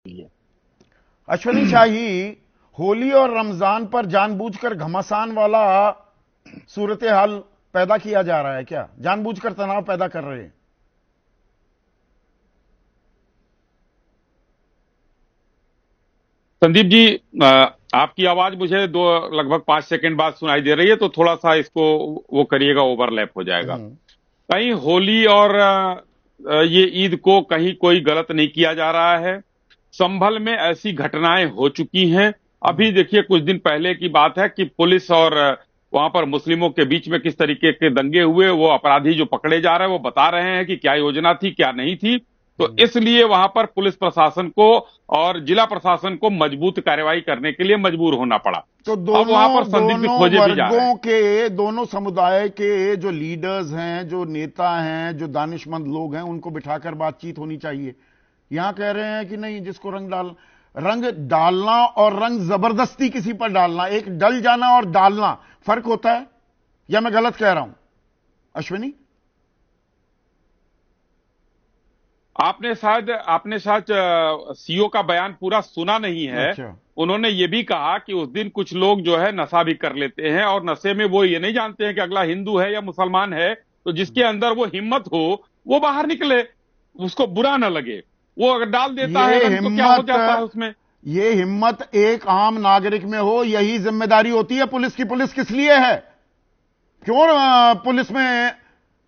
लिए। अश्विनी शाही, होली और रमजान पर जानबूझकर घमासान वाला सूरत हाल पैदा किया जा रहा है क्या? जानबूझकर तनाव पैदा कर रहे हैं? संदीप जी, आपकी आवाज मुझे लगभग 5 सेकंड बाद सुनाई दे रही है, तो थोड़ा सा इसको वो करिएगा, ओवरलैप हो जाएगा। हम्म। कहीं होली और ये ईद को कहीं कोई गलत नहीं किया जा रहा है। संभल में ऐसी घटनाएं हो चुकी हैं। अभी देखिए, कुछ दिन पहले की बात है कि पुलिस और वहां पर मुस्लिमों के बीच में किस तरीके के दंगे हुए। वो अपराधी जो पकड़े जा रहे हैं वो बता रहे हैं कि क्या योजना थी क्या नहीं थी। तो इसलिए वहां पर पुलिस प्रशासन को और जिला प्रशासन को मजबूत कार्रवाई करने के लिए मजबूर होना पड़ा। तो अब वहां पर दोनों संदिग्ध दोनों खोजे भी जा रहे वर्गों हैं। के, दोनों समुदाय के जो लीडर्स हैं, जो नेता हैं, जो दानिशमंद लोग हैं, उनको बिठाकर बातचीत होनी चाहिए। यहां कह रहे हैं कि नहीं, जिसको रंग डालना और रंग जबरदस्ती किसी पर डालना, एक डल जाना और डालना फर्क होता है, या मैं गलत कह रहा हूं अश्विनी? आपने शायद सीओ का बयान पूरा सुना नहीं है। अच्छा। उन्होंने ये भी कहा कि उस दिन कुछ लोग जो है नशा भी कर लेते हैं, और नशे में वो ये नहीं जानते हैं कि अगला हिंदू है या मुसलमान है। तो जिसके अंदर वो हिम्मत हो वो बाहर निकले, उसको बुरा ना लगे। वो अगर डाल देता है ये रंग तो क्या हो हिम्मत जाता है उसमें। ये हिम्मत एक आम नागरिक में हो, यही जिम्मेदारी होती है पुलिस की। पुलिस किस लिए है? क्यों पुलिस में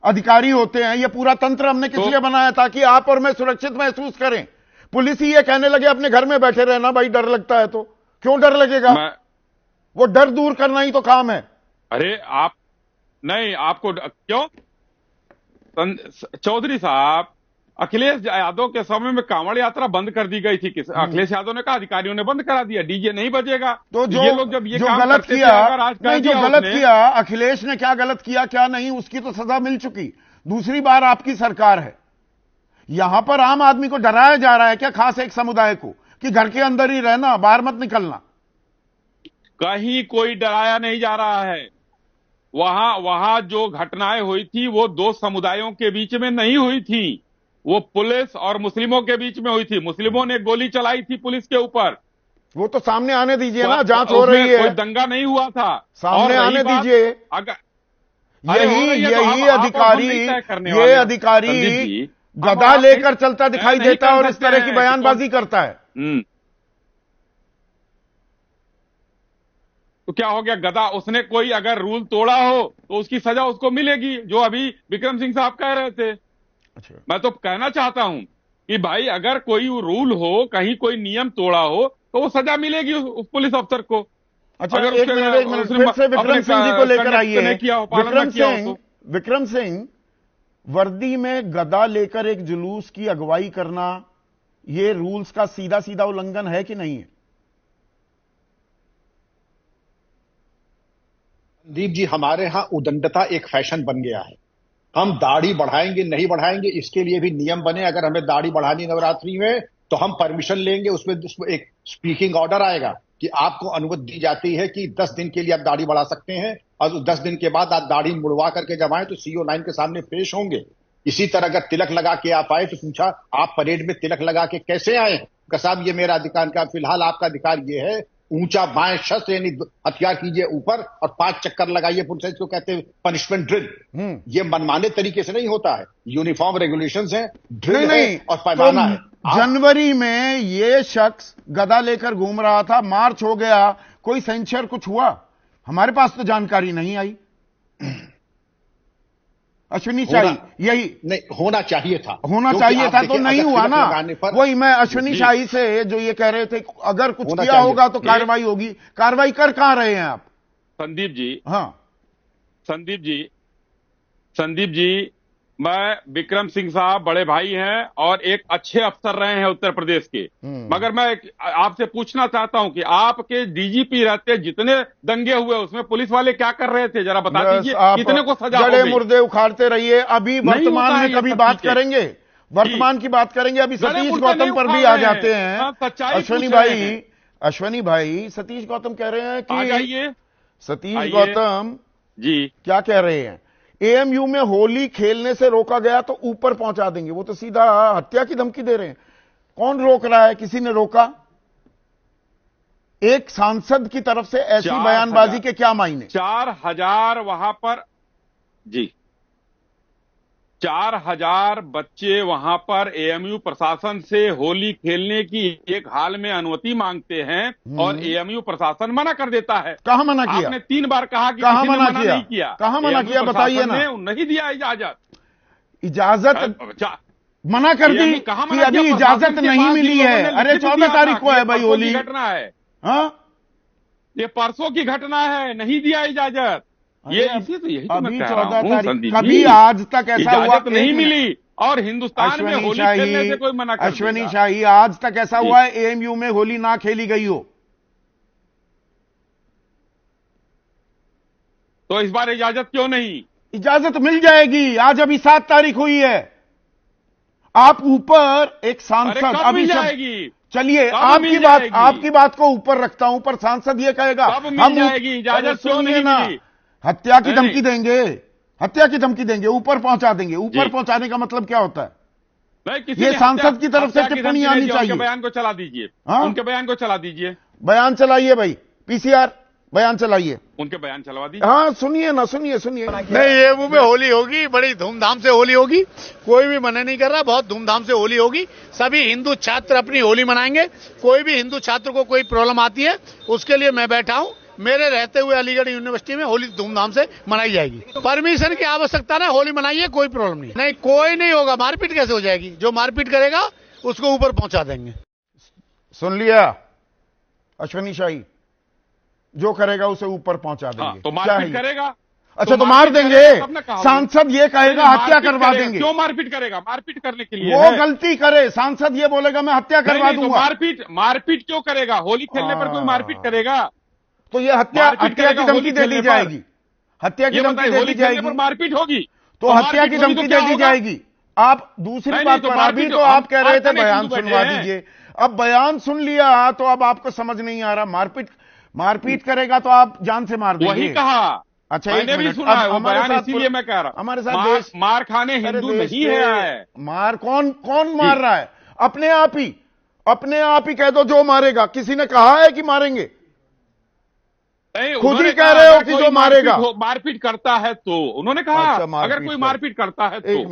अधिकारी होते हैं? ये पूरा तंत्र हमने किस लिए बनाया? ताकि आप और मैं सुरक्षित महसूस करें। पुलिस ही ये कहने लगे अपने घर में बैठे रहना, भाई डर लगता है। तो क्यों डर लगेगा? मैं वो डर दूर करना ही तो काम है। अरे आप नहीं, आपको क्यों चौधरी साहब, अखिलेश यादव के समय में कांवड़ यात्रा बंद कर दी गई थी। अखिलेश यादव ने कहा, अधिकारियों ने बंद करा दिया, डीजे नहीं बजेगा। तो तो ये लोग जब ये जो काम गलत करते थे, किया, अगर आज कह नहीं, जो दिया गलत उसने। किया, अखिलेश ने क्या गलत किया क्या नहीं, उसकी तो सजा मिल चुकी। दूसरी बार आपकी सरकार है। यहां पर आम आदमी को डराया जा रहा है क्या, खास एक समुदाय को, कि घर के अंदर ही रहना, बाहर मत निकलना? कहीं कोई डराया नहीं जा रहा है। वहां वहां जो घटनाएं हुई थी वो दो समुदायों के बीच में नहीं हुई थी, वो पुलिस और मुस्लिमों के बीच में हुई थी। मुस्लिमों ने गोली चलाई थी पुलिस के ऊपर। वो तो सामने आने दीजिए ना, जांच हो उसमें रही है। कोई दंगा नहीं हुआ था। और सामने रही आने बात, दीजिए। अगर अरे हो यही रही है तो यही आप और हम अधिकारी, नहीं तय करने ये वाले हैं संदीप अधिकारी जी। हम और गदा आप नहीं लेकर चलता तय दिखाई नहीं देता है कर और इस सकते तरह की हैं कि कौन। बयानबाजी करता है। तो क्या हो गया, गदा उसने कोई अगर रूल तोड़ा हो तो उसकी सजा उसको मिलेगी, जो अभी विक्रम सिंह साहब कह रहे थे। अच्छा। मैं तो कहना चाहता हूं कि भाई, अगर कोई रूल हो, कहीं कोई नियम तोड़ा हो, तो वो सजा मिलेगी उस पुलिस अफसर को। अच्छा, अगर एक मिनट एक मिनट, उसने फिर से विक्रम अपने सिंह जी को लेकर कंडक्ट आइए। नहीं किया हो, पालन ना किया हो तो। विक्रम सिंह, वर्दी में गदा लेकर एक जुलूस की अगुवाई करना, ये रूल्स का सीधा सीधा उल्लंघन है कि नहीं है? दीप जी, हमारे यहाँ उदंडता एक फैशन बन गया है। हम दाढ़ी बढ़ाएंगे नहीं बढ़ाएंगे इसके लिए भी नियम बने। अगर हमें दाढ़ी बढ़ानी नवरात्रि में तो हम परमिशन लेंगे, उसमें एक स्पीकिंग ऑर्डर आएगा कि आपको अनुमति दी जाती है कि 10 दिन के लिए आप दाढ़ी बढ़ा सकते हैं, और 10 दिन के बाद आप दाढ़ी मुड़वा करके जब आए तो सीओ लाइन के सामने पेश होंगे। इसी तरह अगर तिलक लगा के आप आए तो पूछा, आप परेड में तिलक लगा के कैसे आए? साहब, ये मेरा अधिकार का, फिलहाल आपका अधिकार ये है, ऊंचा बाएं शस्त्र यानी हथियार कीजिए ऊपर और 5 चक्कर लगाइए। पुलिस को कहते हैं पनिशमेंट ड्रिल। ये मनमाने तरीके से नहीं होता है, यूनिफॉर्म रेगुलेशंस हैं, ड्रिल है और पैमाना है। जनवरी में ये शख्स गदा लेकर घूम रहा था, मार्च हो गया, कोई सेंसर कुछ हुआ? हमारे पास तो जानकारी नहीं आई। अश्विनी शाही, यही नहीं होना चाहिए था, होना चाहिए था तो नहीं हुआ ना। वही मैं अश्विनी शाही से जो ये कह रहे थे, अगर कुछ किया होगा तो कार्रवाई होगी। कार्रवाई कर कहां रहे हैं आप संदीप जी? हाँ, संदीप जी, मैं विक्रम सिंह साहब बड़े भाई हैं और एक अच्छे अफसर रहे हैं उत्तर प्रदेश के। मगर मैं आपसे पूछना चाहता हूं कि आपके डीजीपी रहते जितने दंगे हुए उसमें पुलिस वाले क्या कर रहे थे, जरा बता दीजिए। कितने को सजा हो गई? जड़े मुर्दे उखाड़ते रहिए। अभी वर्तमान में कभी बात करेंगे, वर्तमान की बात करेंगे। अभी सतीश गौतम पर भी आ जाते हैं। अश्विनी भाई, सतीश गौतम कह रहे हैं कि सतीश गौतम जी क्या कह रहे हैं, एएमयू में होली खेलने से रोका गया तो ऊपर पहुंचा देंगे। वो तो सीधा हत्या की धमकी दे रहे हैं। कौन रोक रहा है? किसी ने रोका? एक सांसद की तरफ से ऐसी बयानबाजी के क्या मायने? 4000 वहां पर, जी 4000 बच्चे वहां पर एएमयू प्रशासन से होली खेलने की एक हाल में अनुमति मांगते हैं और एएमयू प्रशासन मना कर देता है। कहां मना किया? आपने 3 बार कहा कि कहां किसी ने मना किया? नहीं किया। कहां मना किया बताइए ना। नहीं दिया इजाजत। मना कर दी कि अभी इजाजत नहीं मिली है। अरे 14 तारीख को है भाई होली। घटना है, हाँ ये परसों की घटना है, नहीं दिया इजाजत। ये इसी तो यही तो मैं अभी कह रहा 14 हूं, तारीख, संदीप कभी जी, आज तक ऐसा हुआ इजाजत नहीं मिली और हिंदुस्तान में होली खेलने से कोई मना कर अश्वनी देगा। शाही, आज तक ऐसा हुआ है एएमयू में होली ना खेली गई हो? तो इस बार इजाजत क्यों नहीं? इजाजत मिल जाएगी। आज अभी 7 तारीख हुई है। आप ऊपर एक सांसद अभी मिल जाएगी। चलिए आपकी बात को ऊपर रखता हूं, पर सांसद ये कहेगा हम जाएगी इजाजत क्यों नहीं मिली? हत्या की धमकी देंगे, हत्या की धमकी देंगे, ऊपर पहुंचा देंगे। ऊपर पहुंचाने का मतलब क्या होता है? ये सांसद की तरफ से टिप्पणी आनी चाहिए। बयान को चला दीजिए, उनके बयान को चला दीजिए। बयान चलाइए भाई, पीसीआर बयान चलाइए, उनके बयान चलवा दीजिए। हाँ सुनिए ना, सुनिए नहीं, एएमयू में होली होगी, बड़ी धूमधाम से होली होगी। कोई भी मना नहीं कर रहा, बहुत धूमधाम से होली होगी। सभी हिंदू छात्र अपनी होली मनाएंगे। कोई भी हिंदू छात्र को कोई प्रॉब्लम आती है, उसके लिए मैं बैठा हूं। मेरे रहते हुए अलीगढ़ यूनिवर्सिटी में होली धूमधाम से मनाई जाएगी। परमिशन की आवश्यकता ना, होली मनाइए, कोई प्रॉब्लम नहीं। नहीं, कोई नहीं होगा। मारपीट कैसे हो जाएगी? जो मारपीट करेगा उसको ऊपर पहुंचा देंगे। सुन लिया अश्वनी शाही, जो करेगा उसे ऊपर पहुंचा देंगे। तो मारपीट करेगा? अच्छा तो मार देंगे। सांसद ये कहेगा हत्या करवा देंगे। क्यों मारपीट करेगा? मारपीट करने के लिए वो गलती करे, सांसद ये बोलेगा मैं हत्या करवा दूंगा। मारपीट क्यों करेगा? होली खेलने पर कोई मारपीट करेगा? तो ये हत्या की धमकी दे दी जाएगी। हत्या की धमकी दे दी जाएगी, मारपीट होगी तो हत्या की धमकी दे दी जाएगी। आप दूसरी बात पर, अभी तो आप कह रहे थे बयान सुनवा दीजिए। अब बयान सुन लिया तो अब आपको समझ नहीं आ रहा। मारपीट करेगा तो आप जान से मार देंगे। वही कहा। अच्छा, मैंने भी सुना है वो बयान, इसीलिए मैं कह रहा हूं। हमारे साथ मार खाने हिंदू नहीं है। मार कौन मार रहा है? अपने आप ही कह दो जो मारेगा। किसी ने कहा है कि मारेंगे? खुद ही कह रहे हो कि जो मारेगा। मारपीट करता है तो उन्होंने कहा, अगर कोई मारपीट करता है तो